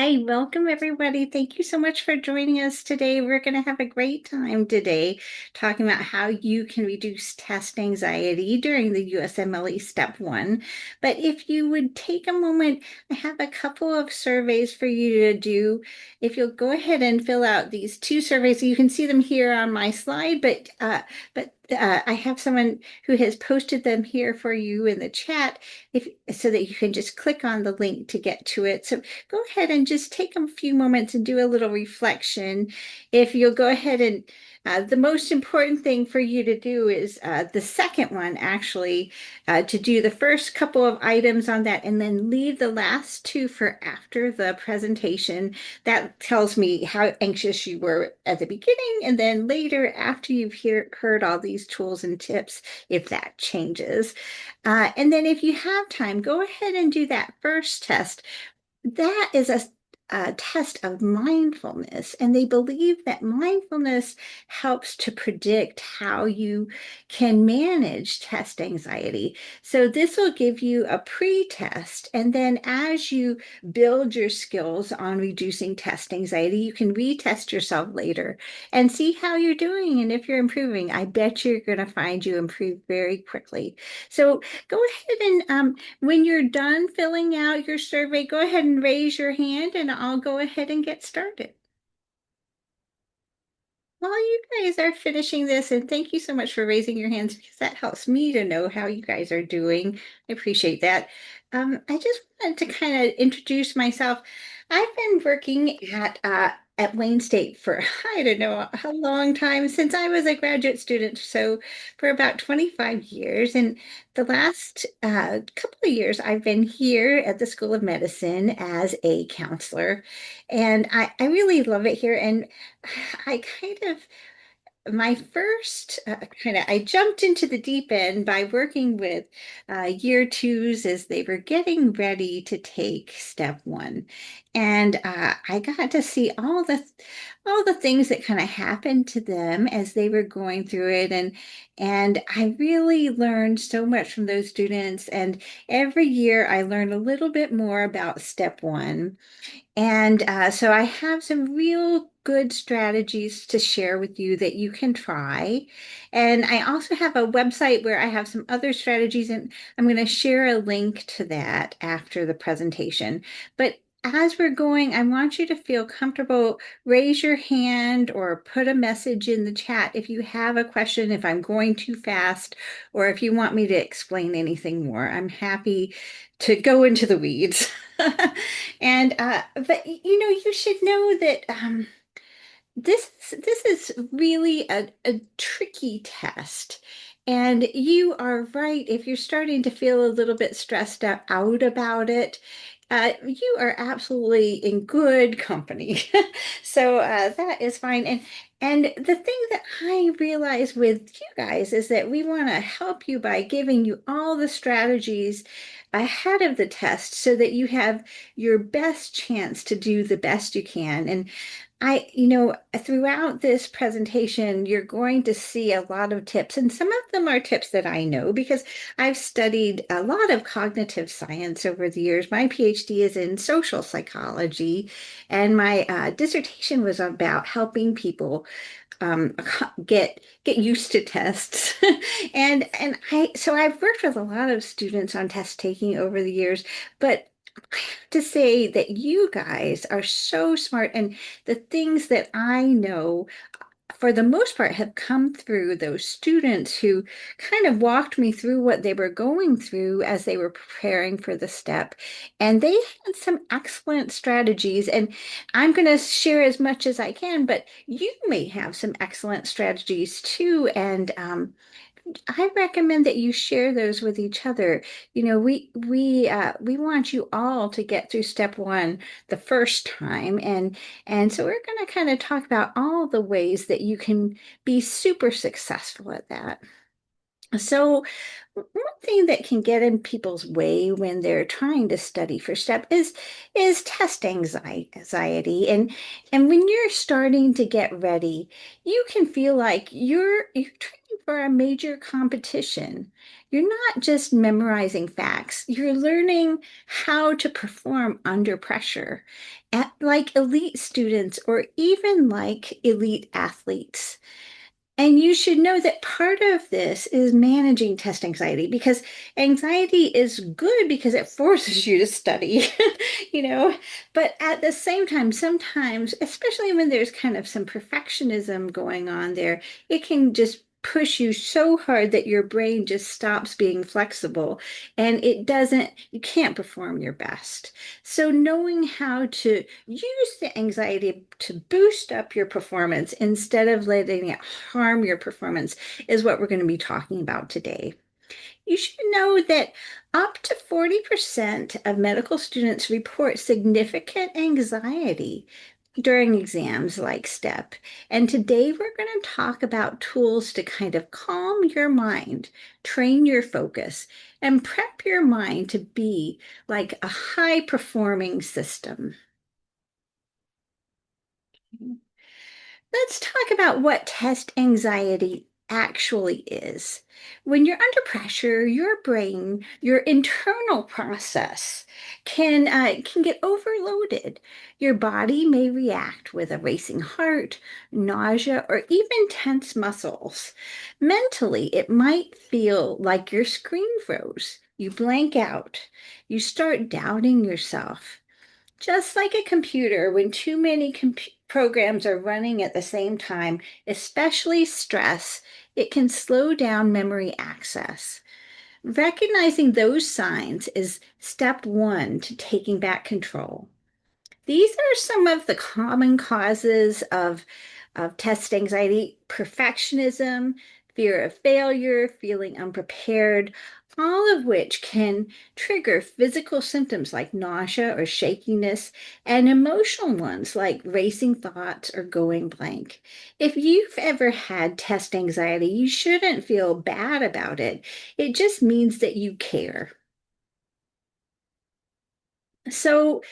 Hi, welcome everybody. Thank you so much for joining us today. We're going to have a great time today talking about how you can reduce test anxiety during the USMLE Step One. But if you would take a moment, I have a couple of surveys for you to do. If you'll go ahead and fill out these two surveys, you can see them here on my slide, but I have someone who has posted them here for you in the chat so that you can just click on the link to get to it. So go ahead and just take a few moments and do a little reflection. If you'll go ahead and the most important thing for you to do is the second one, actually, to do the first couple of items on that and then leave the last two for after the presentation. That tells me how anxious you were at the beginning, and then later, after you've heard all these tools and tips, if that changes. And then if you have time, go ahead and do that first test. That is a test of mindfulness, and they believe that mindfulness helps to predict how you can manage test anxiety. So this will give you a pre-test, and then as you build your skills on reducing test anxiety, you can retest yourself later and see how you're doing and if you're improving. I bet you're going to find you improve very quickly. So go ahead and when you're done filling out your survey, go ahead and raise your hand and I'll go ahead and get started. While you guys are finishing this, and thank you so much for raising your hands because that helps me to know how you guys are doing. I appreciate that. I just wanted to kind of introduce myself. I've been working at Wayne State for I don't know a long time since I was a graduate student, so for about 25 years. And the last couple of years, I've been here at the School of Medicine as a counselor, and I really love it here. And I kind of my first I jumped into the deep end by working with year twos as they were getting ready to take step one. And I got to see all the things that kind of happened to them as they were going through it. And I really learned so much from those students. And every year I learned a little bit more about step one. And so I have some real good strategies to share with you that you can try. And I also have a website where I have some other strategies, and I'm going to share a link to that after the presentation. But as we're going, I want you to feel comfortable. Raise your hand or put a message in the chat if you have a question, if I'm going too fast, or if you want me to explain anything more. I'm happy to go into the weeds. And but you should know that this is really a tricky test. And you are right, if you're starting to feel a little bit stressed out about it, you are absolutely in good company. So that is fine. And the thing that I realize with you guys is that we want to help you by giving you all the strategies ahead of the test so that you have your best chance to do the best you can. And throughout this presentation, you're going to see a lot of tips, and some of them are tips that I know because I've studied a lot of cognitive science over the years. My PhD is in social psychology, and my dissertation was about helping people um, get used to tests. And I've worked with a lot of students on test taking over the years, but I have to say that you guys are so smart, and the things that I know for the most part have come through those students who kind of walked me through what they were going through as they were preparing for the step. And they had some excellent strategies. And I'm going to share as much as I can, but you may have some excellent strategies too. And I recommend that you share those with each other. We want you all to get through step one the first time, and so we're going to kind of talk about all the ways that you can be super successful at that. So, one thing that can get in people's way when they're trying to study for STEP is test anxiety. And when you're starting to get ready, you can feel like you're training for a major competition. You're not just memorizing facts, you're learning how to perform under pressure like elite students or even like elite athletes. And you should know that part of this is managing test anxiety because anxiety is good because it forces you to study, you know. But at the same time, sometimes, especially when there's kind of some perfectionism going on there, it can just push you so hard that your brain just stops being flexible and you can't perform your best. So knowing how to use the anxiety to boost up your performance instead of letting it harm your performance is what we're going to be talking about today. You should know that up to 40% of medical students report significant anxiety during exams like STEP. And today we're going to talk about tools to kind of calm your mind, train your focus, and prep your mind to be like a high performing system. Let's talk about what test anxiety actually is. When you're under pressure, your brain, your internal process can get overloaded. Your body may react with a racing heart, nausea, or even tense muscles. Mentally, it might feel like your screen froze. You blank out. You start doubting yourself. Just like a computer, when too many programs are running at the same time, especially stress, it can slow down memory access. Recognizing those signs is step one to taking back control. These are some of the common causes of test anxiety: perfectionism, fear of failure, feeling unprepared, all of which can trigger physical symptoms like nausea or shakiness, and emotional ones like racing thoughts or going blank. If you've ever had test anxiety, you shouldn't feel bad about it. It just means that you care. So,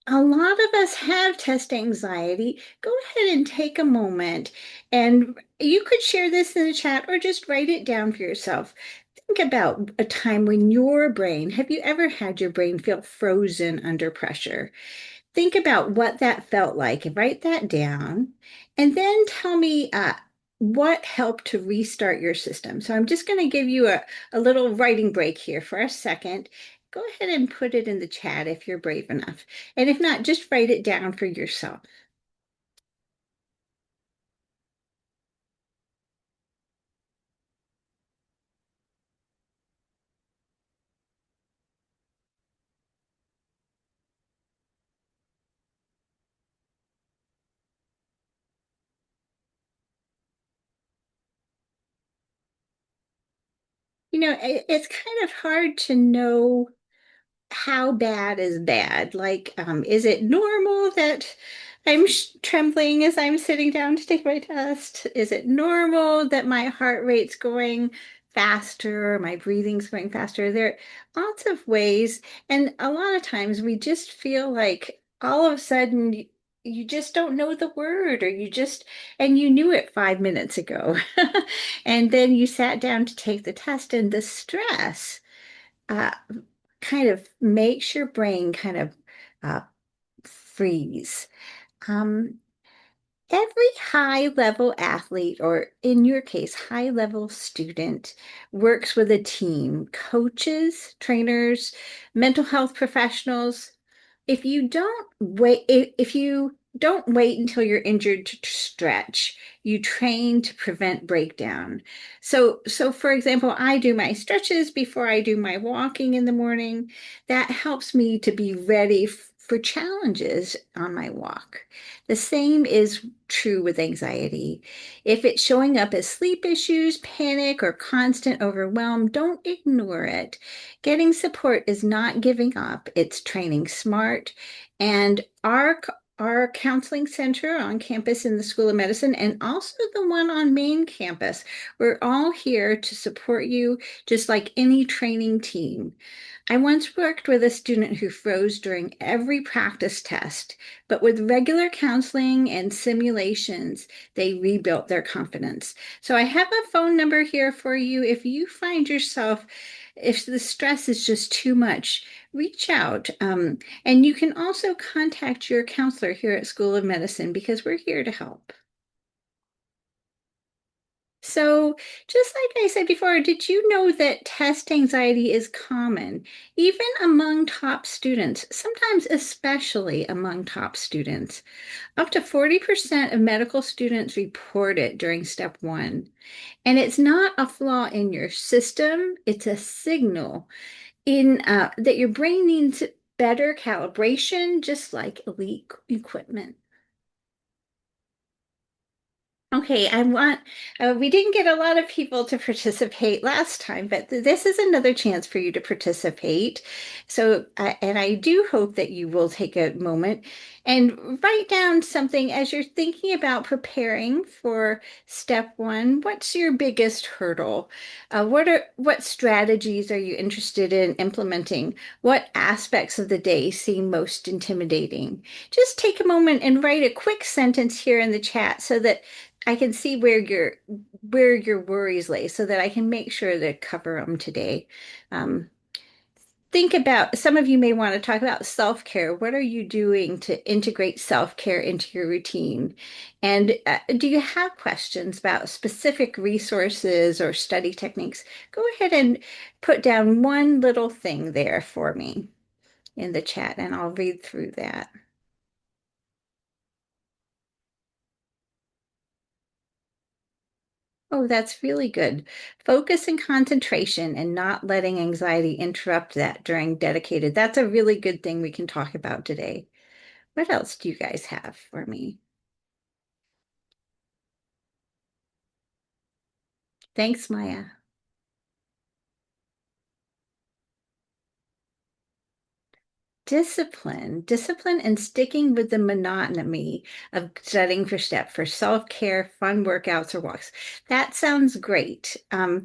a lot of us have test anxiety. Go ahead and take a moment, and you could share this in the chat or just write it down for yourself. Think about a time when have you ever had your brain feel frozen under pressure? Think about what that felt like and write that down. And then tell me what helped to restart your system. So I'm just going to give you a little writing break here for a second. Go ahead and put it in the chat if you're brave enough. And if not, just write it down for yourself. It's kind of hard to know how bad is bad? Like, is it normal that I'm trembling as I'm sitting down to take my test? Is it normal that my heart rate's going faster, my breathing's going faster? There are lots of ways, and a lot of times we just feel like all of a sudden you just don't know the word, or and you knew it 5 minutes ago. And then you sat down to take the test, and the stress uh, kind of makes your brain kind of uh, freeze. Um, every high level athlete, or in your case, high level student, works with a team: coaches, trainers, mental health professionals. If you don't wait until you're injured to stretch, you train to prevent breakdown. So for example, I do my stretches before I do my walking in the morning. That helps me to be ready for challenges on my walk. The same is true with anxiety. If it's showing up as sleep issues, panic, or constant overwhelm, don't ignore it. Getting support is not giving up, it's training smart. And our counseling center on campus in the School of Medicine and also the one on main campus. We're all here to support you just like any training team. I once worked with a student who froze during every practice test, but with regular counseling and simulations, they rebuilt their confidence. So I have a phone number here for you. If you find yourself, if the stress is just too much, reach out. And you can also contact your counselor here at School of Medicine because we're here to help. So, just like I said before, did you know that test anxiety is common, even among top students, sometimes especially among top students? Up to 40% of medical students report it during step one. And it's not a flaw in your system, it's a signal in that your brain needs better calibration, just like elite equipment. Okay, we didn't get a lot of people to participate last time, but this is another chance for you to participate. So, and I do hope that you will take a moment and write down something as you're thinking about preparing for step one. What's your biggest hurdle? What strategies are you interested in implementing? What aspects of the day seem most intimidating? Just take a moment and write a quick sentence here in the chat so that I can see where your worries lay so that I can make sure to cover them today. Um, think about some of you may want to talk about self-care. What are you doing to integrate self-care into your routine? And do you have questions about specific resources or study techniques? Go ahead and put down one little thing there for me in the chat, and I'll read through that. Oh, that's really good. Focus and concentration and not letting anxiety interrupt that during dedicated. That's a really good thing we can talk about today. What else do you guys have for me? Thanks, Maya. Discipline and sticking with the monotony of studying for step for self-care, fun workouts or walks. That sounds great. Some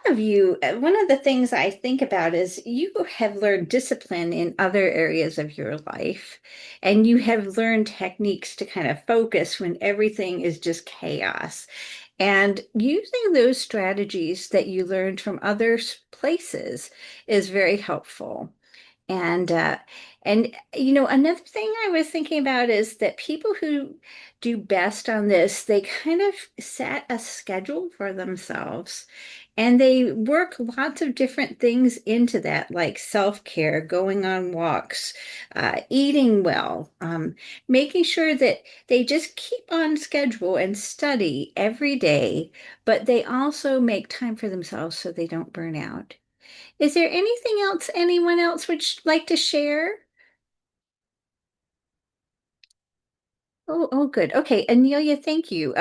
of you, one of the things I think about is you have learned discipline in other areas of your life, and you have learned techniques to kind of focus when everything is just chaos. And using those strategies that you learned from other places is very helpful. And another thing I was thinking about is that people who do best on this, they kind of set a schedule for themselves and they work lots of different things into that, like self-care, going on walks, eating well, making sure that they just keep on schedule and study every day, but they also make time for themselves so they don't burn out. Is there anything else anyone else would like to share? Oh, good. Okay, Amelia, thank you.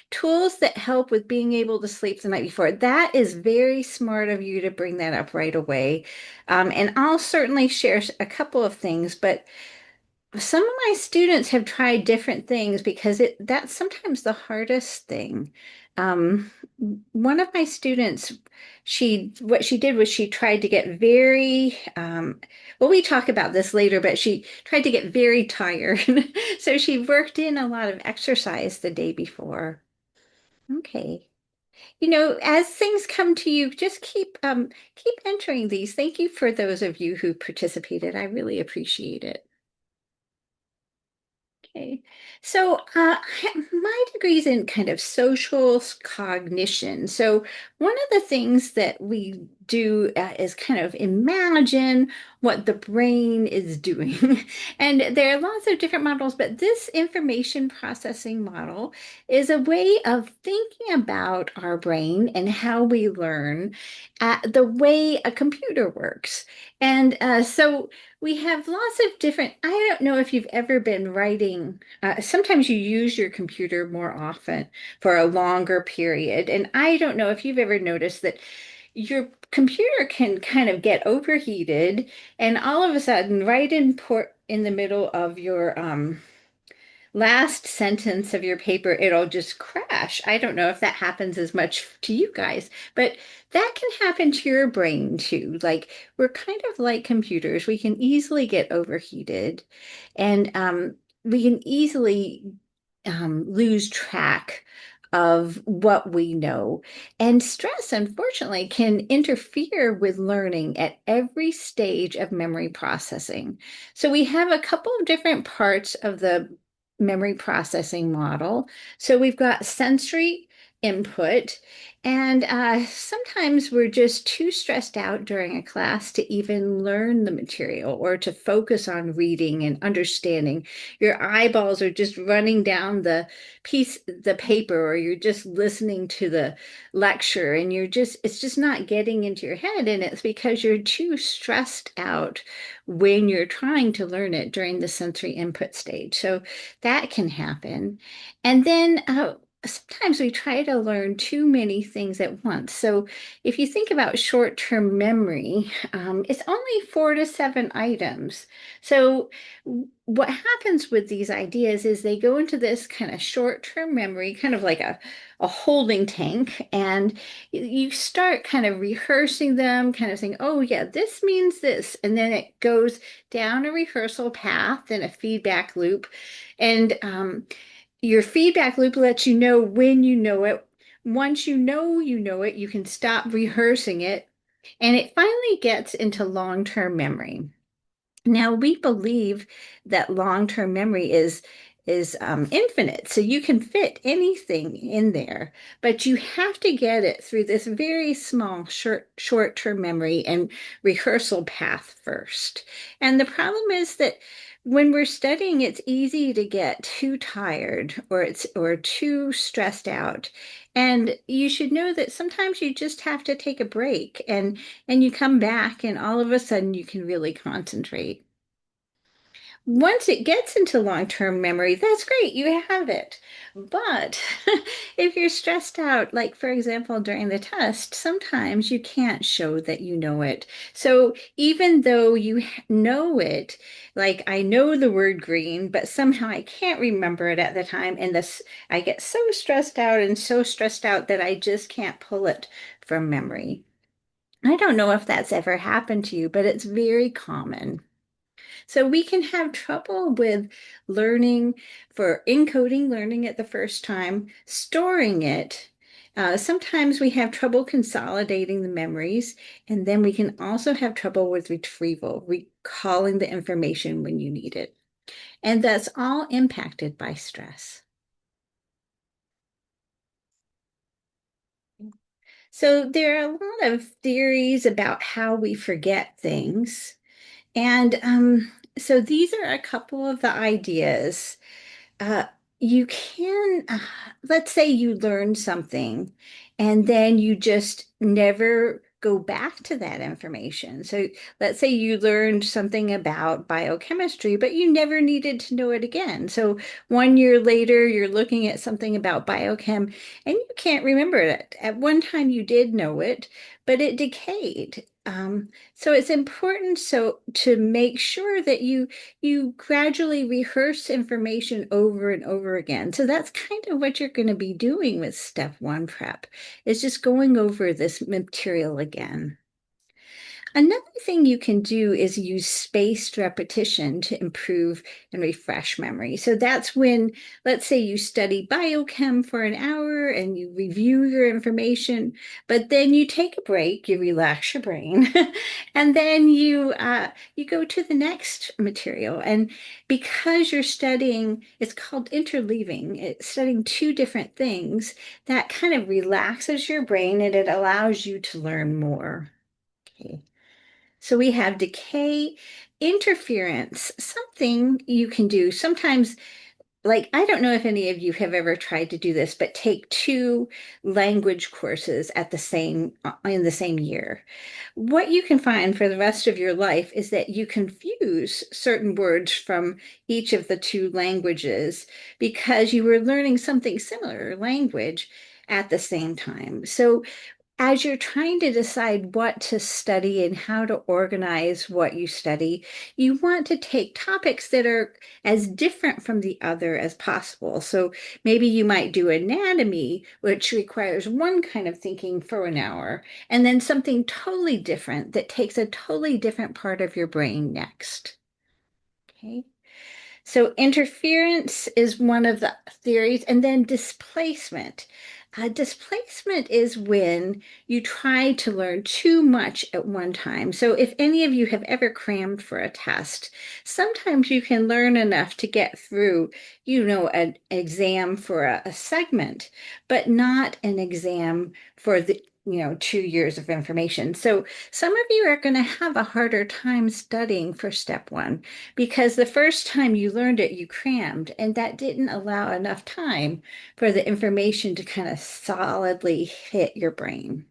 Tools that help with being able to sleep the night before. That is very smart of you to bring that up right away. And I'll certainly share a couple of things, but some of my students have tried different things because that's sometimes the hardest thing. Um, One of my students, what she did was she tried to get very, well, we talk about this later, but she tried to get very tired. So she worked in a lot of exercise the day before. Okay. As things come to you, just keep entering these. Thank you for those of you who participated. I really appreciate it. Okay, so my degree is in kind of social cognition. So one of the things that we do is kind of imagine what the brain is doing. And there are lots of different models, but this information processing model is a way of thinking about our brain and how we learn the way a computer works. And so we have lots of different, I don't know if you've ever been writing, sometimes you use your computer more often for a longer period. And I don't know if you've ever noticed that your computer can kind of get overheated and all of a sudden write in in the middle of your last sentence of your paper, it'll just crash. I don't know if that happens as much to you guys, but that can happen to your brain too. Like we're kind of like computers. We can easily get overheated and we can easily lose track of what we know. And stress, unfortunately, can interfere with learning at every stage of memory processing. So we have a couple of different parts of the memory processing model. So we've got sensory input, and sometimes we're just too stressed out during a class to even learn the material or to focus on reading and understanding. Your eyeballs are just running down the paper, or you're just listening to the lecture, and it's just not getting into your head, and it's because you're too stressed out when you're trying to learn it during the sensory input stage. So that can happen. And then sometimes we try to learn too many things at once. So if you think about short-term memory, it's only 4 to 7 items. So what happens with these ideas is they go into this kind of short-term memory, kind of like a holding tank, and you start kind of rehearsing them, kind of saying, oh, yeah, this means this. And then it goes down a rehearsal path and a feedback loop. And your feedback loop lets you know when you know it. Once you know it, you can stop rehearsing it. And it finally gets into long-term memory. Now, we believe that long-term memory is infinite, so you can fit anything in there, but you have to get it through this very small short-term memory and rehearsal path first. And the problem is that when we're studying, it's easy to get too tired or too stressed out. And you should know that sometimes you just have to take a break and you come back and all of a sudden you can really concentrate. Once it gets into long-term memory, that's great, you have it. But if you're stressed out, like for example, during the test, sometimes you can't show that you know it. So even though you know it, like I know the word green, but somehow I can't remember it at the time, and this I get so stressed out that I just can't pull it from memory. I don't know if that's ever happened to you, but it's very common. So we can have trouble with learning for encoding, learning it the first time, storing it. Sometimes we have trouble consolidating the memories, and then we can also have trouble with retrieval, recalling the information when you need it. And that's all impacted by stress. So there are a lot of theories about how we forget things. And so these are a couple of the ideas. Uh, you can, let's say you learn something and then you just never go back to that information. So let's say you learned something about biochemistry, but you never needed to know it again. So 1 year later, you're looking at something about biochem and you can't remember it. At one time, you did know it, but it decayed. So it's important to make sure that you gradually rehearse information over and over again. So that's kind of what you're going to be doing with step one prep, is just going over this material again. Another thing you can do is use spaced repetition to improve and refresh memory. So that's when, let's say you study biochem for an hour and you review your information, but then you take a break, you relax your brain, and then you go to the next material. And because you're studying, it's called interleaving, it's studying two different things, that kind of relaxes your brain and it allows you to learn more. Okay. So we have decay, interference, something you can do. Sometimes, like, I don't know if any of you have ever tried to do this, but take two language courses at the same in the same year. What you can find for the rest of your life is that you confuse certain words from each of the two languages because you were learning something similar language at the same time. So as you're trying to decide what to study and how to organize what you study, you want to take topics that are as different from the other as possible. So maybe you might do anatomy, which requires one kind of thinking for an hour, and then something totally different that takes a totally different part of your brain next. Okay. So interference is one of the theories, and then displacement. Displacement is when you try to learn too much at one time. So if any of you have ever crammed for a test, sometimes you can learn enough to get through, an exam for a segment, but not an exam for the 2 years of information. So some of you are going to have a harder time studying for step one because the first time you learned it, you crammed, and that didn't allow enough time for the information to kind of solidly hit your brain.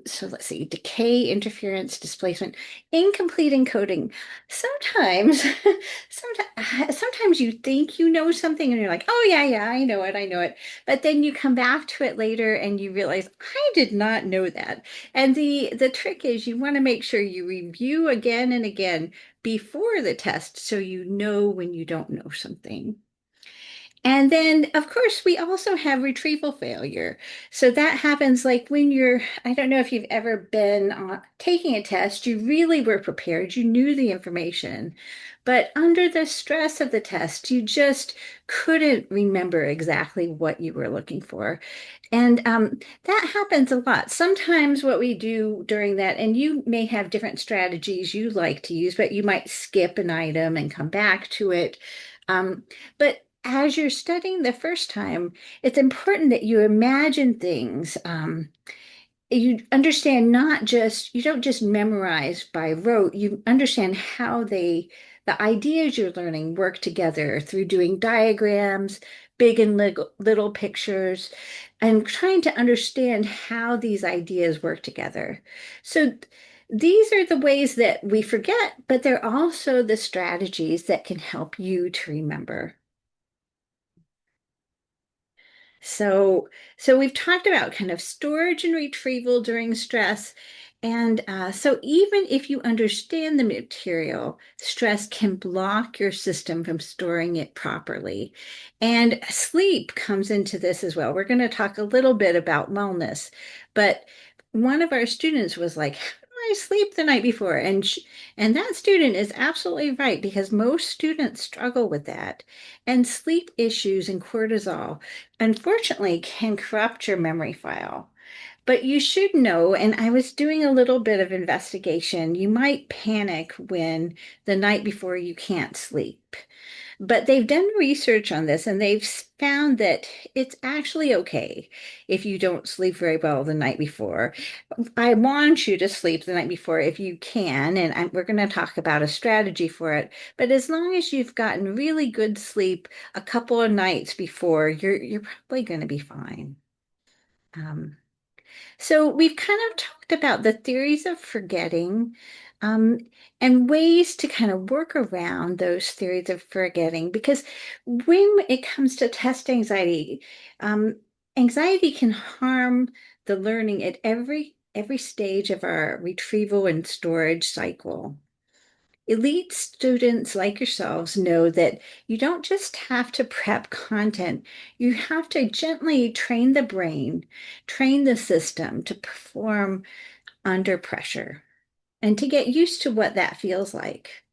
So let's see, decay, interference, displacement, incomplete encoding. Sometimes, sometimes you think you know something and you're like, oh yeah, yeah, I know it. But then you come back to it later and you realize, I did not know that. And the trick is you want to make sure you review again and again before the test so you know when you don't know something. And then, of course, we also have retrieval failure. So that happens like when I don't know if you've ever been taking a test, you really were prepared, you knew the information, but under the stress of the test, you just couldn't remember exactly what you were looking for. And that happens a lot. Sometimes what we do during that, and you may have different strategies you like to use, but you might skip an item and come back to it. But as you're studying the first time, it's important that you imagine things. You understand you don't just memorize by rote, you understand how the ideas you're learning work together through doing diagrams, big and little pictures, and trying to understand how these ideas work together. So these are the ways that we forget, but they're also the strategies that can help you to remember. So, so we've talked about kind of storage and retrieval during stress. And so even if you understand the material, stress can block your system from storing it properly. And sleep comes into this as well. We're going to talk a little bit about wellness, but one of our students was like, how do I sleep the night before? And that student is absolutely right because most students struggle with that. And sleep issues and cortisol unfortunately can corrupt your memory file. But you should know, and I was doing a little bit of investigation, you might panic when the night before you can't sleep. But they've done research on this and they've found that it's actually okay if you don't sleep very well the night before. I want you to sleep the night before if you can, and we're going to talk about a strategy for it. But as long as you've gotten really good sleep a couple of nights before, you're probably going to be fine. Um, so we've kind of talked about the theories of forgetting, um, and ways to kind of work around those theories of forgetting. Because when it comes to test anxiety, anxiety can harm the learning at every stage of our retrieval and storage cycle. Elite students like yourselves know that you don't just have to prep content, you have to gently train the brain, train the system to perform under pressure and to get used to what that feels like.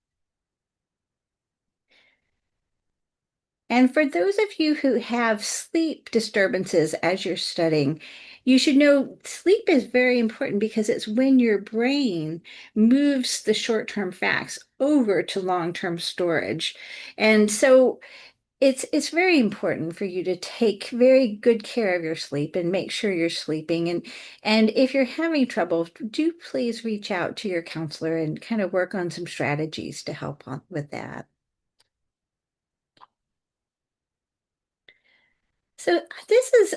And for those of you who have sleep disturbances as you're studying, you should know sleep is very important because it's when your brain moves the short-term facts over to long-term storage. And so it's very important for you to take very good care of your sleep and make sure you're sleeping. And if you're having trouble, do please reach out to your counselor and kind of work on some strategies to help with that. So this is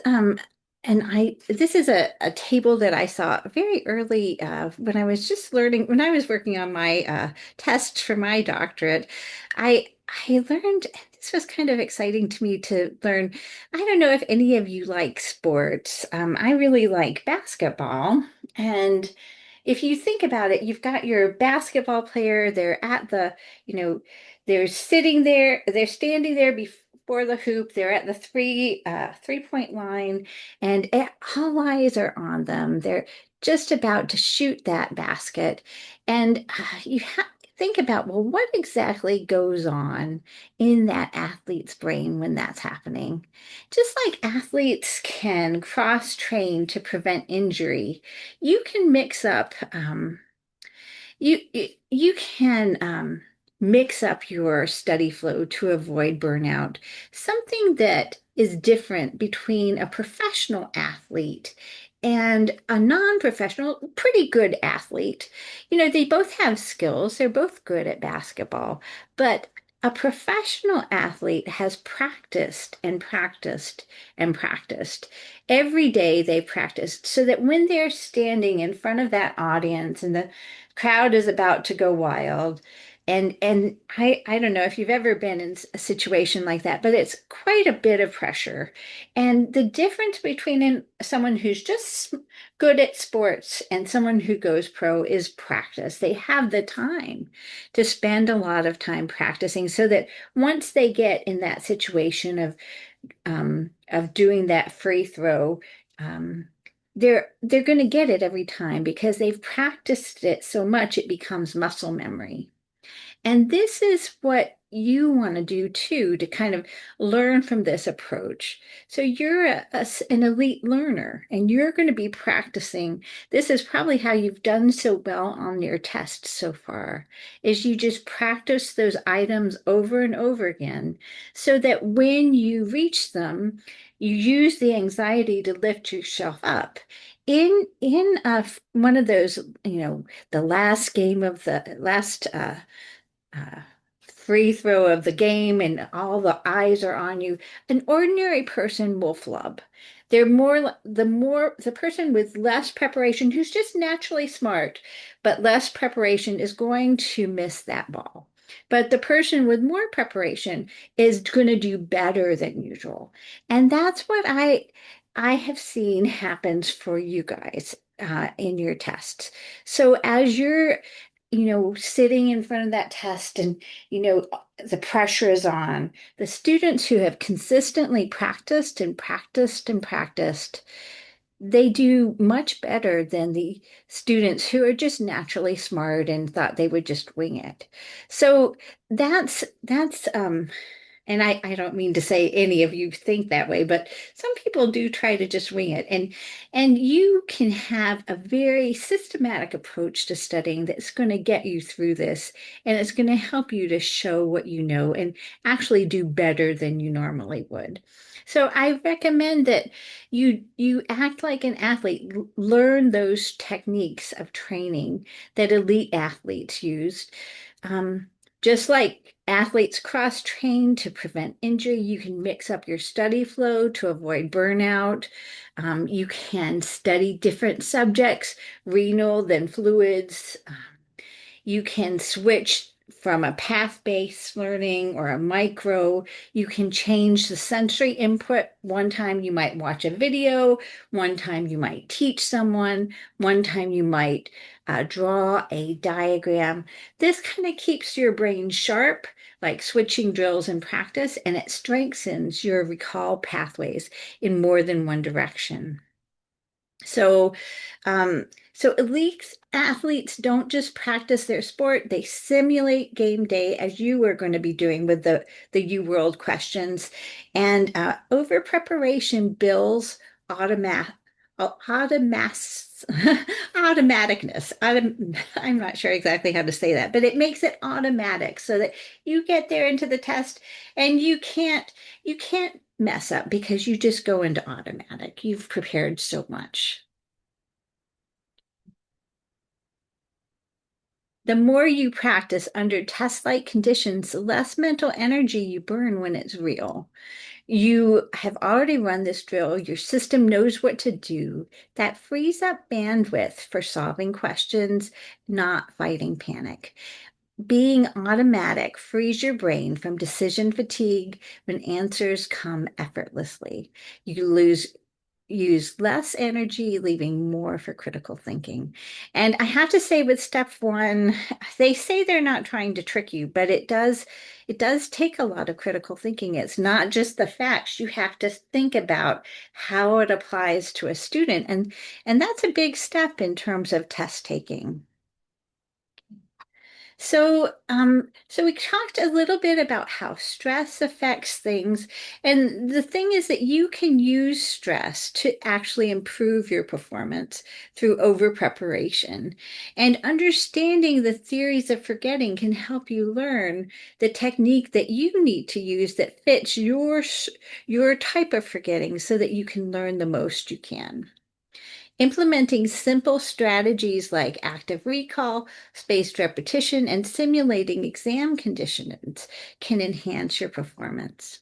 And this is a table that I saw very early when I was just learning, when I was working on my test for my doctorate. I learned, this was kind of exciting to me to learn. I don't know if any of you like sports. I really like basketball. And if you think about it, you've got your basketball player, they're at the, you know, they're sitting there, they're standing there before the hoop, they're at the three-point line and all eyes are on them. They're just about to shoot that basket. And you have think about, well, what exactly goes on in that athlete's brain when that's happening? Just like athletes can cross train to prevent injury, you can mix up you can mix up your study flow to avoid burnout. Something that is different between a professional athlete and a non-professional, pretty good athlete. They both have skills. They're both good at basketball, but a professional athlete has practiced and practiced and practiced. Every day they practiced so that when they're standing in front of that audience and the crowd is about to go wild. And I don't know if you've ever been in a situation like that, but it's quite a bit of pressure. And the difference between someone who's just good at sports and someone who goes pro is practice. They have the time to spend a lot of time practicing so that once they get in that situation of doing that free throw, um, they're going to get it every time because they've practiced it so much it becomes muscle memory. And this is what you want to do too, to kind of learn from this approach. So you're an elite learner and you're going to be practicing. This is probably how you've done so well on your tests so far, is you just practice those items over and over again so that when you reach them, you use the anxiety to lift yourself up. In one of those, the last game of the last uh, free throw of the game and all the eyes are on you, an ordinary person will flub. They're the person with less preparation, who's just naturally smart, but less preparation is going to miss that ball. But the person with more preparation is going to do better than usual. And that's what I have seen happens for you guys in your tests. So as you're sitting in front of that test and, the pressure is on. The students who have consistently practiced and practiced and practiced, they do much better than the students who are just naturally smart and thought they would just wing it. So that's and I don't mean to say any of you think that way, but some people do try to just wing it. And you can have a very systematic approach to studying that's going to get you through this, and it's going to help you to show what you know and actually do better than you normally would. So I recommend that you act like an athlete, learn those techniques of training that elite athletes used. Um, just like athletes cross train to prevent injury, you can mix up your study flow to avoid burnout. You can study different subjects, renal, then fluids. You can switch from a path-based learning or a micro. You can change the sensory input. One time you might watch a video, one time you might teach someone, one time you might draw a diagram. This kind of keeps your brain sharp, like switching drills in practice, and it strengthens your recall pathways in more than one direction. So, um, so elite athletes don't just practice their sport, they simulate game day as you are going to be doing with the U World questions. And over preparation builds automaticness. I'm not sure exactly how to say that, but it makes it automatic so that you get there into the test and you can't mess up because you just go into automatic. You've prepared so much. The more you practice under test-like conditions, the less mental energy you burn when it's real. You have already run this drill. Your system knows what to do. That frees up bandwidth for solving questions, not fighting panic. Being automatic frees your brain from decision fatigue when answers come effortlessly. You use less energy, leaving more for critical thinking. And I have to say with step one, they say they're not trying to trick you, but it does take a lot of critical thinking. It's not just the facts. You have to think about how it applies to a student. And that's a big step in terms of test taking. So we talked a little bit about how stress affects things. And the thing is that you can use stress to actually improve your performance through over preparation. And understanding the theories of forgetting can help you learn the technique that you need to use that fits your type of forgetting so that you can learn the most you can. Implementing simple strategies like active recall, spaced repetition, and simulating exam conditions can enhance your performance.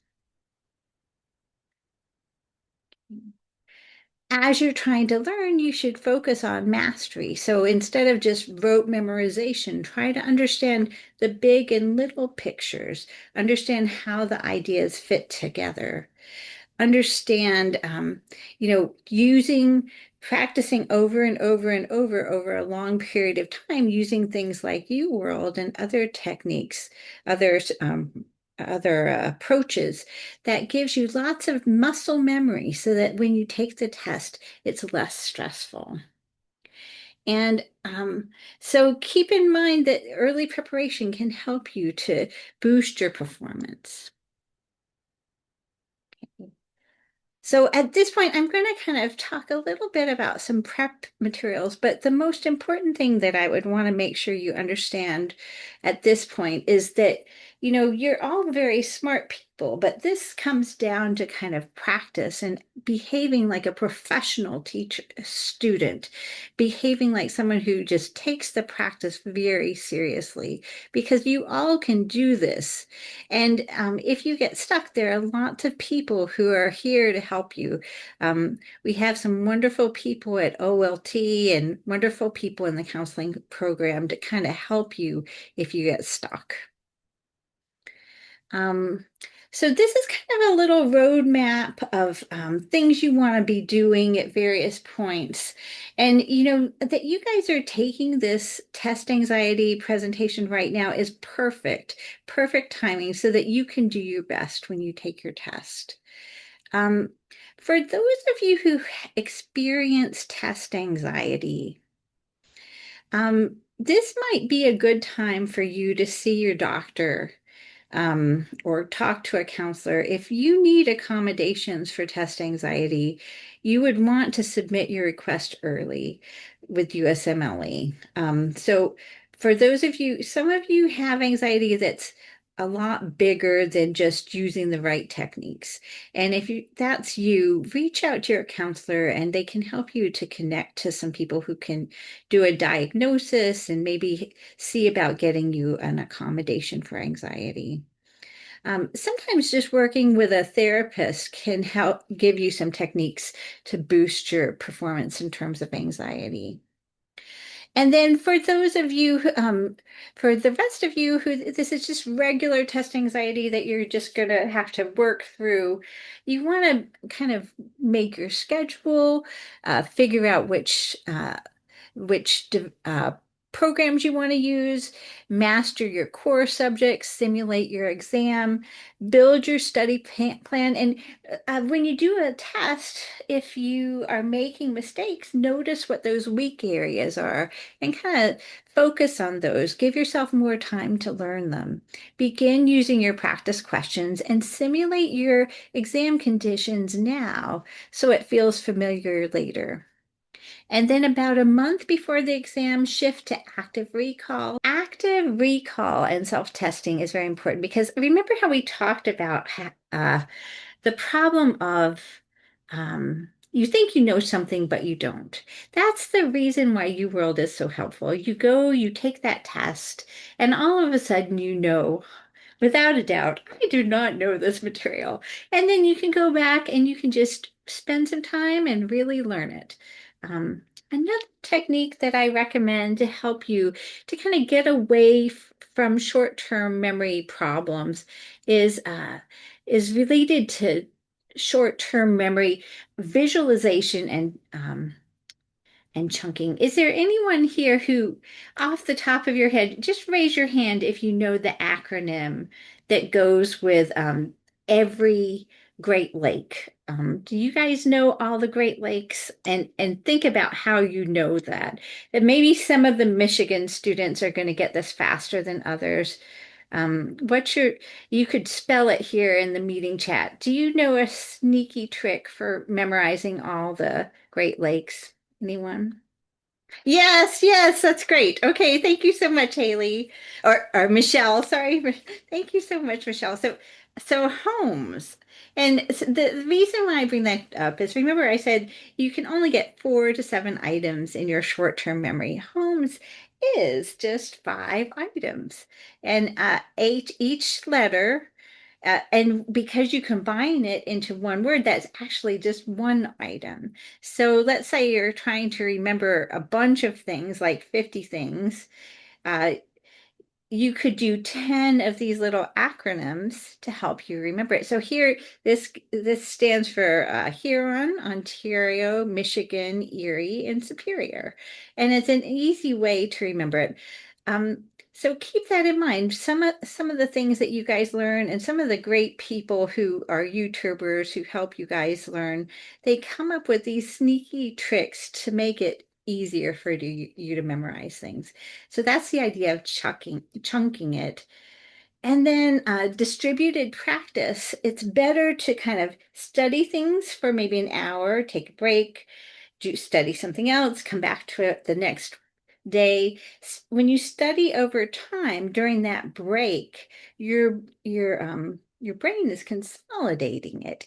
As you're trying to learn, you should focus on mastery. So instead of just rote memorization, try to understand the big and little pictures, understand how the ideas fit together. Understand, practicing over and over and over a long period of time using things like UWorld and other techniques, others, other approaches that gives you lots of muscle memory so that when you take the test, it's less stressful. And so keep in mind that early preparation can help you to boost your performance. So at this point, I'm going to kind of talk a little bit about some prep materials, but the most important thing that I would want to make sure you understand at this point is that, you're all very smart people, but this comes down to kind of practice and behaving like a professional teacher, student, behaving like someone who just takes the practice very seriously, because you all can do this. And if you get stuck, there are lots of people who are here to help you. We have some wonderful people at OLT and wonderful people in the counseling program to kind of help you if you get stuck. Um, so this is kind of a little roadmap of things you want to be doing at various points. And that you guys are taking this test anxiety presentation right now is perfect, perfect timing so that you can do your best when you take your test. Um, for those of you who experience test anxiety, this might be a good time for you to see your doctor or talk to a counselor. If you need accommodations for test anxiety, you would want to submit your request early with USMLE. So for those of you, some of you have anxiety that's a lot bigger than just using the right techniques. And if that's you, reach out to your counselor and they can help you to connect to some people who can do a diagnosis and maybe see about getting you an accommodation for anxiety. Sometimes just working with a therapist can help give you some techniques to boost your performance in terms of anxiety. And then for those of you, for the rest of you who this is just regular test anxiety that you're just going to have to work through, you want to kind of make your schedule, figure out which programs you want to use, master your core subjects, simulate your exam, build your study plan. And when you do a test, if you are making mistakes, notice what those weak areas are and kind of focus on those. Give yourself more time to learn them. Begin using your practice questions and simulate your exam conditions now so it feels familiar later. And then about a month before the exam, shift to active recall. Active recall and self-testing is very important because remember how we talked about the problem of You think you know something, but you don't. That's the reason why UWorld is so helpful. You go, you take that test, and all of a sudden you know, without a doubt, I do not know this material. And then you can go back and you can just spend some time and really learn it. Another technique that I recommend to help you to kind of get away from short-term memory problems is is related to short-term memory visualization and chunking. Is there anyone here who, off the top of your head, just raise your hand if you know the acronym that goes with every Great Lake? Do you guys know all the Great Lakes? And think about how you know that. And maybe some of the Michigan students are going to get this faster than others. What's your, you could spell it here in the meeting chat. Do you know a sneaky trick for memorizing all the Great Lakes? Anyone? Yes, yes, that's great. Okay, thank you so much, Haley. Or Michelle, sorry. Thank you so much, Michelle. So homes. And the reason why I bring that up is remember I said you can only get 4 to 7 items in your short-term memory. Homes is just 5 items. And each letter and because you combine it into one word, that's actually just one item. So let's say you're trying to remember a bunch of things, like 50 things. Uh, you could do 10 of these little acronyms to help you remember it. So here, this stands for Huron, Ontario, Michigan, Erie, and Superior. And it's an easy way to remember it. So keep that in mind. Some of the things that you guys learn and some of the great people who are YouTubers who help you guys learn, they come up with these sneaky tricks to make it easier for you to memorize things. So that's the idea of chunking it. And then distributed practice. It's better to kind of study things for maybe an hour, take a break, do study something else, come back to it the next day. When you study over time during that break, your brain is consolidating it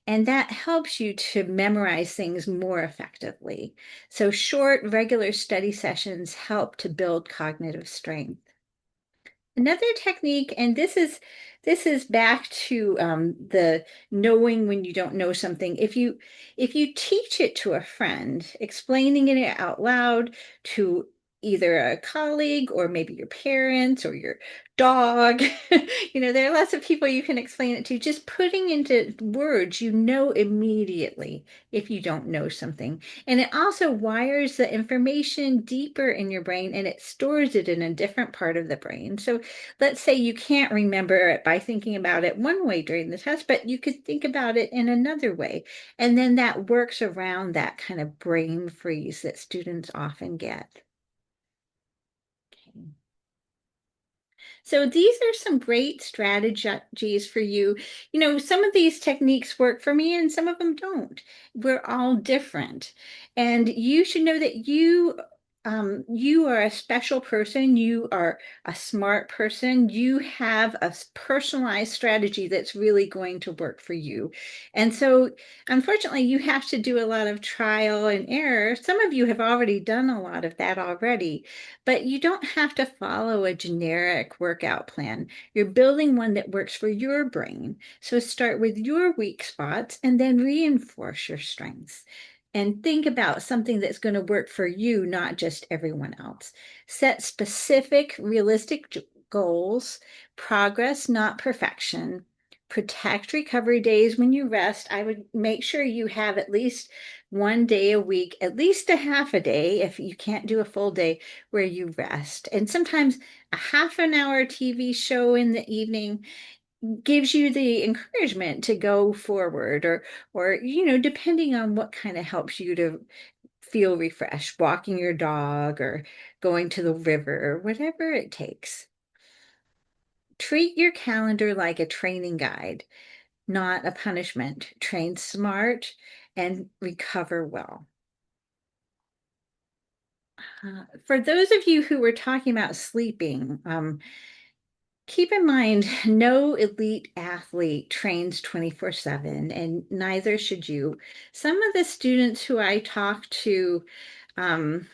and that helps you to memorize things more effectively. So short, regular study sessions help to build cognitive strength. Another technique, and this is back to the knowing when you don't know something. If you teach it to a friend, explaining it out loud to either a colleague or maybe your parents or your dog, there are lots of people you can explain it to. Just putting into words, you know immediately if you don't know something. And it also wires the information deeper in your brain and it stores it in a different part of the brain. So let's say you can't remember it by thinking about it one way during the test, but you could think about it in another way. And then that works around that kind of brain freeze that students often get. Okay. So these are some great strategies for you. Some of these techniques work for me and some of them don't. We're all different. And you should know that you are a special person. You are a smart person. You have a personalized strategy that's really going to work for you. And so, unfortunately, you have to do a lot of trial and error. Some of you have already done a lot of that already. But you don't have to follow a generic workout plan. You're building one that works for your brain. So start with your weak spots and then reinforce your strengths. And think about something that's going to work for you, not just everyone else. Set specific, realistic goals, progress, not perfection. Protect recovery days when you rest. I would make sure you have at least one day a week, at least a half a day if you can't do a full day where you rest. And sometimes a half an hour TV show in the evening gives you the encouragement to go forward or depending on what kind of helps you to feel refreshed, walking your dog or going to the river or whatever it takes. Treat your calendar like a training guide, not a punishment. Train smart and recover well. For those of you who were talking about sleeping, Keep in mind, no elite athlete trains 24/7, and neither should you. Some of the students who I talk to um,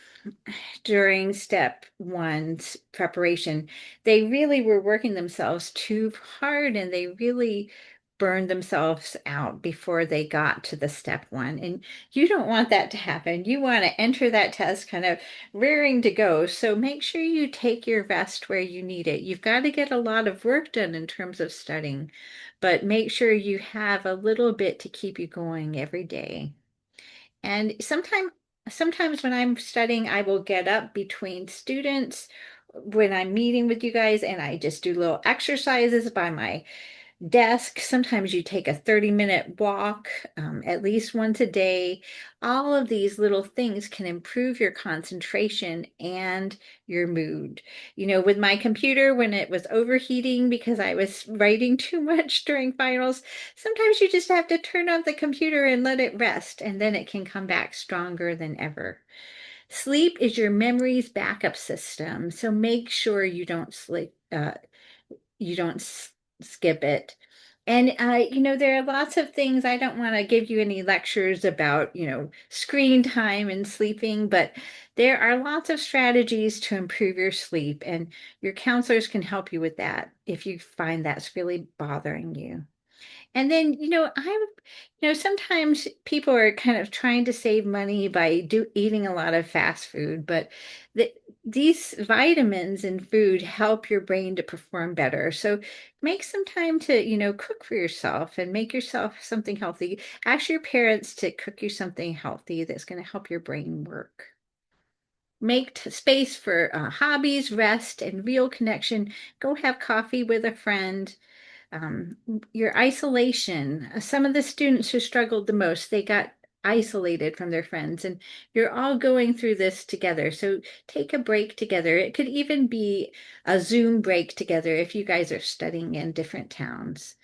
during step one's preparation, they really were working themselves too hard and they really burned themselves out before they got to the step one. And you don't want that to happen. You want to enter that test kind of rearing to go. So make sure you take your rest where you need it. You've got to get a lot of work done in terms of studying, but make sure you have a little bit to keep you going every day. And sometimes when I'm studying, I will get up between students when I'm meeting with you guys and I just do little exercises by my desk. Sometimes you take a 30-minute walk, at least once a day. All of these little things can improve your concentration and your mood. With my computer, when it was overheating because I was writing too much during finals, sometimes you just have to turn off the computer and let it rest, and then it can come back stronger than ever. Sleep is your memory's backup system, so make sure you don't skip it. And there are lots of things. I don't want to give you any lectures about, screen time and sleeping, but there are lots of strategies to improve your sleep, and your counselors can help you with that if you find that's really bothering you. And then, sometimes people are kind of trying to save money by eating a lot of fast food, but these vitamins in food help your brain to perform better. So make some time to, cook for yourself and make yourself something healthy. Ask your parents to cook you something healthy that's going to help your brain work. Make space for hobbies, rest, and real connection. Go have coffee with a friend. um, your isolation. Some of the students who struggled the most, they got isolated from their friends, and you're all going through this together. So take a break together. It could even be a Zoom break together if you guys are studying in different towns.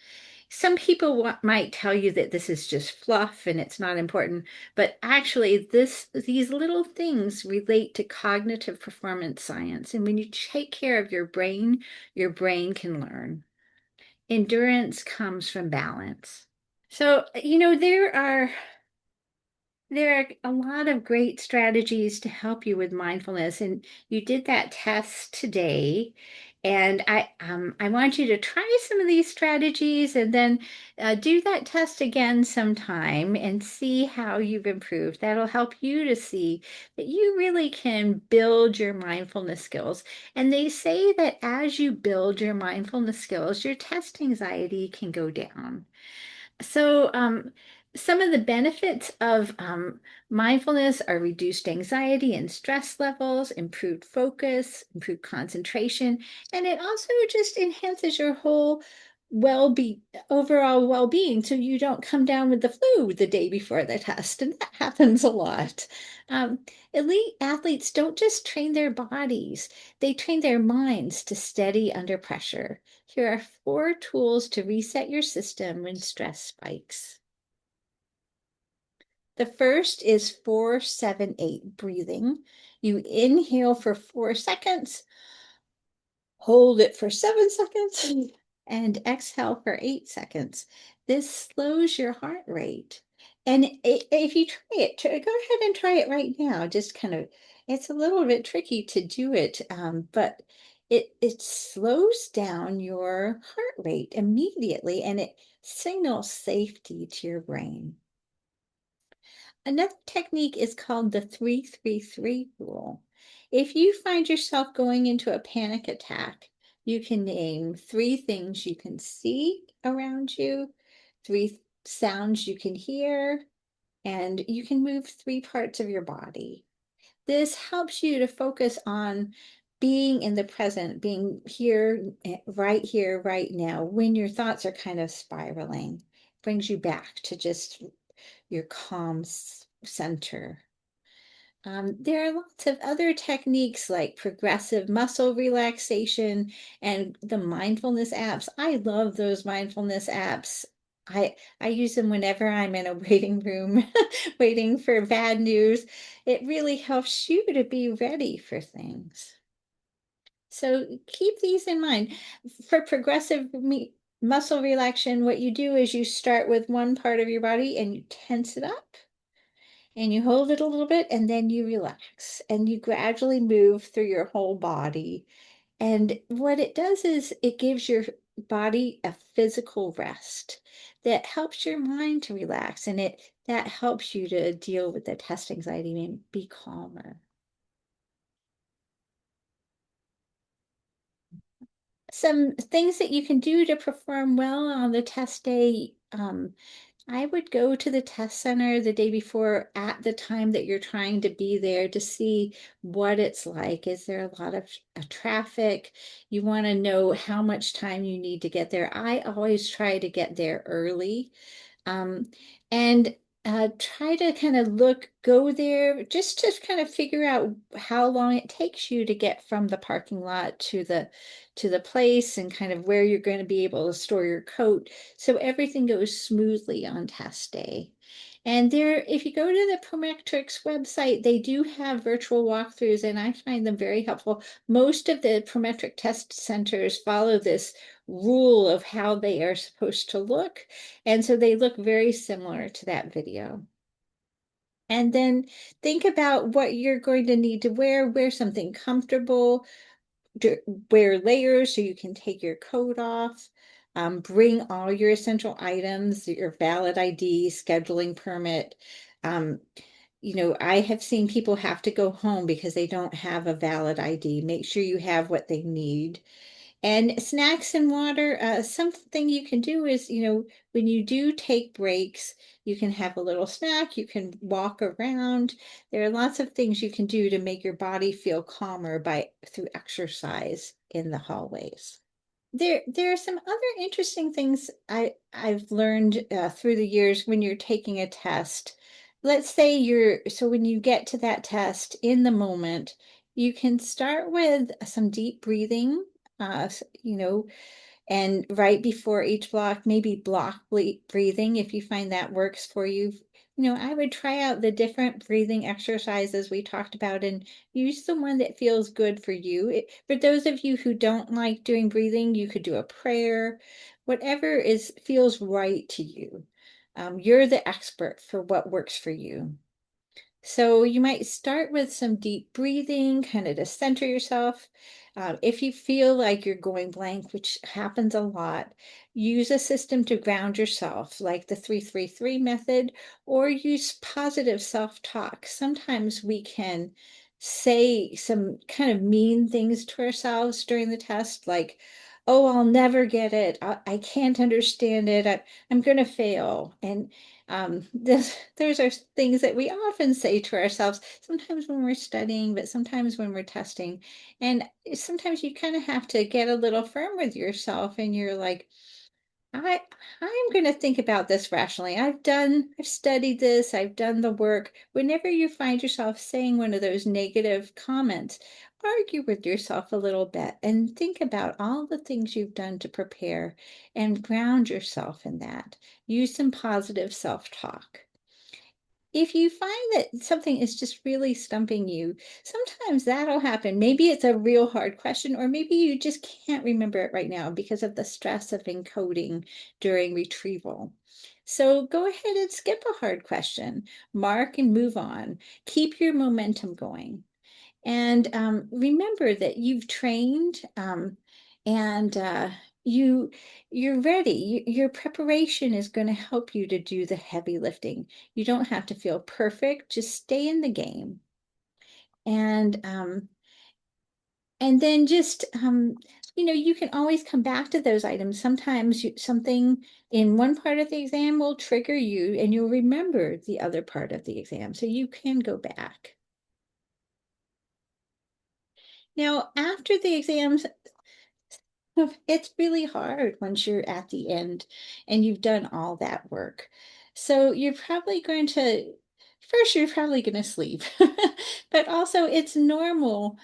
Some people might tell you that this is just fluff and it's not important, but actually these little things relate to cognitive performance science. And when you take care of your brain can learn. Endurance comes from balance. So, there are a lot of great strategies to help you with mindfulness, and you did that test today. And I want you to try some of these strategies and then do that test again sometime and see how you've improved. That'll help you to see that you really can build your mindfulness skills. And they say that as you build your mindfulness skills, your test anxiety can go down. So, some of the benefits of mindfulness are reduced anxiety and stress levels, improved focus, improved concentration, and it also just enhances your whole well-being, overall well-being, so you don't come down with the flu the day before the test, and that happens a lot. Um, Elite athletes don't just train their bodies, they train their minds to steady under pressure. Here are 4 tools to reset your system when stress spikes. The first is 4-7-8 breathing. You inhale for 4 seconds, hold it for 7 seconds, and exhale for 8 seconds. This slows your heart rate. And if you try it, go ahead and try it right now. Just kind of, it's a little bit tricky to do it, but it slows down your heart rate immediately and it signals safety to your brain. Another technique is called the 3-3-3 rule. If you find yourself going into a panic attack, you can name 3 things you can see around you, 3 sounds you can hear, and you can move 3 parts of your body. This helps you to focus on being in the present, being here, right now, when your thoughts are kind of spiraling. Brings you back to just your calm center. There are lots of other techniques like progressive muscle relaxation and the mindfulness apps. I love those mindfulness apps. I use them whenever I'm in a waiting room waiting for bad news. It really helps you to be ready for things. So keep these in mind. For progressive muscle relaxation, what you do is you start with one part of your body and you tense it up and you hold it a little bit and then you relax and you gradually move through your whole body. And what it does is it gives your body a physical rest that helps your mind to relax and it that helps you to deal with the test anxiety and be calmer. Some things that you can do to perform well on the test day. I would go to the test center the day before at the time that you're trying to be there to see what it's like. Is there a lot of traffic? You want to know how much time you need to get there. I always try to get there early. Um, and try to kind of go there just to kind of figure out how long it takes you to get from the parking lot to the place and kind of where you're going to be able to store your coat so everything goes smoothly on test day. And there, if you go to the Prometrics website, they do have virtual walkthroughs, and I find them very helpful. Most of the Prometric test centers follow this rule of how they are supposed to look. And so they look very similar to that video. And then think about what you're going to need to wear. Wear something comfortable, wear layers so you can take your coat off. Bring all your essential items, your valid ID, scheduling permit. Um, I have seen people have to go home because they don't have a valid ID. Make sure you have what they need. And snacks and water, something you can do is, when you do take breaks, you can have a little snack, you can walk around. There are lots of things you can do to make your body feel calmer through exercise in the hallways. There are some other interesting things I've learned through the years when you're taking a test. Let's say so when you get to that test in the moment, you can start with some deep breathing, and right before each block, maybe block breathing if you find that works for you. I would try out the different breathing exercises we talked about and use the one that feels good for you. For those of you who don't like doing breathing, you could do a prayer, whatever feels right to you. You're the expert for what works for you. So you might start with some deep breathing, kind of to center yourself. If you feel like you're going blank, which happens a lot, use a system to ground yourself, like the 333 method, or use positive self-talk. Sometimes we can say some kind of mean things to ourselves during the test, like, oh, I'll never get it. I can't understand it. I'm going to fail. And those are things that we often say to ourselves, sometimes when we're studying, but sometimes when we're testing. And sometimes you kind of have to get a little firm with yourself and you're like, I I'm going to think about this rationally. I've studied this, I've done the work. Whenever you find yourself saying one of those negative comments, argue with yourself a little bit and think about all the things you've done to prepare and ground yourself in that. Use some positive self-talk. If you find that something is just really stumping you, sometimes that'll happen. Maybe it's a real hard question, or maybe you just can't remember it right now because of the stress of encoding during retrieval. So go ahead and skip a hard question, mark and move on. Keep your momentum going. And remember that you've trained and you you're ready. Your preparation is going to help you to do the heavy lifting. You don't have to feel perfect. Just stay in the game. And then just you can always come back to those items. Sometimes something in one part of the exam will trigger you, and you'll remember the other part of the exam, so you can go back. Now, after the exams, it's really hard once you're at the end and you've done all that work. So you're probably going to sleep, but also it's normal.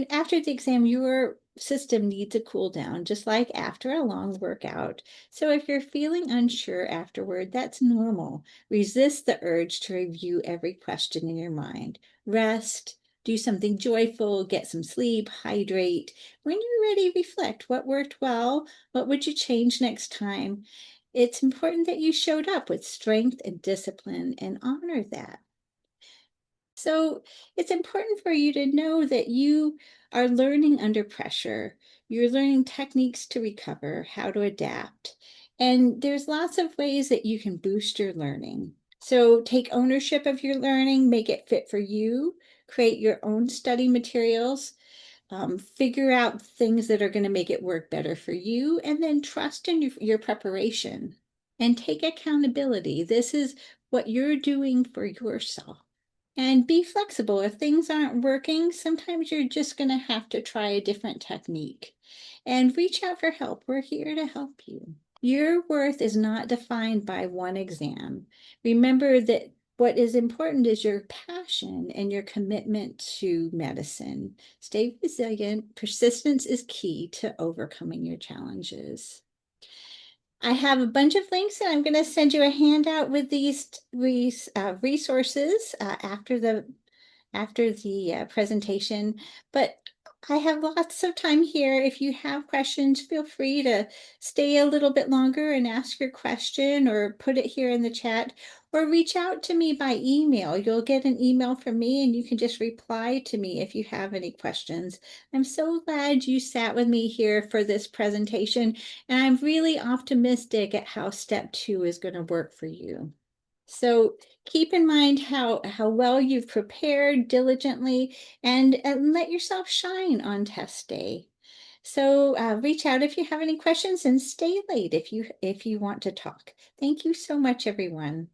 After the exam, your system needs a cool down, just like after a long workout. So if you're feeling unsure afterward, that's normal. Resist the urge to review every question in your mind. Rest, Do something joyful, get some sleep, hydrate. When you're ready, reflect. What worked well? What would you change next time? It's important that you showed up with strength and discipline and honor that. So it's important for you to know that you are learning under pressure. You're learning techniques to recover, how to adapt. And there's lots of ways that you can boost your learning. So take ownership of your learning, make it fit for you, create your own study materials, figure out things that are going to make it work better for you, and then trust in your preparation and take accountability. This is what you're doing for yourself. And be flexible. If things aren't working, sometimes you're just going to have to try a different technique. And reach out for help. We're here to help you. Your worth is not defined by one exam. Remember that what is important is your passion and your commitment to medicine. Stay resilient. Persistence is key to overcoming your challenges. I have a bunch of links, and I'm going to send you a handout with these resources after the presentation. But I have lots of time here. If you have questions, feel free to stay a little bit longer and ask your question or put it here in the chat or reach out to me by email. You'll get an email from me and you can just reply to me if you have any questions. I'm so glad you sat with me here for this presentation, and I'm really optimistic at how step 2 is going to work for you. So keep in mind how well you've prepared diligently and let yourself shine on test day. So reach out if you have any questions and stay late if you want to talk. Thank you so much, everyone.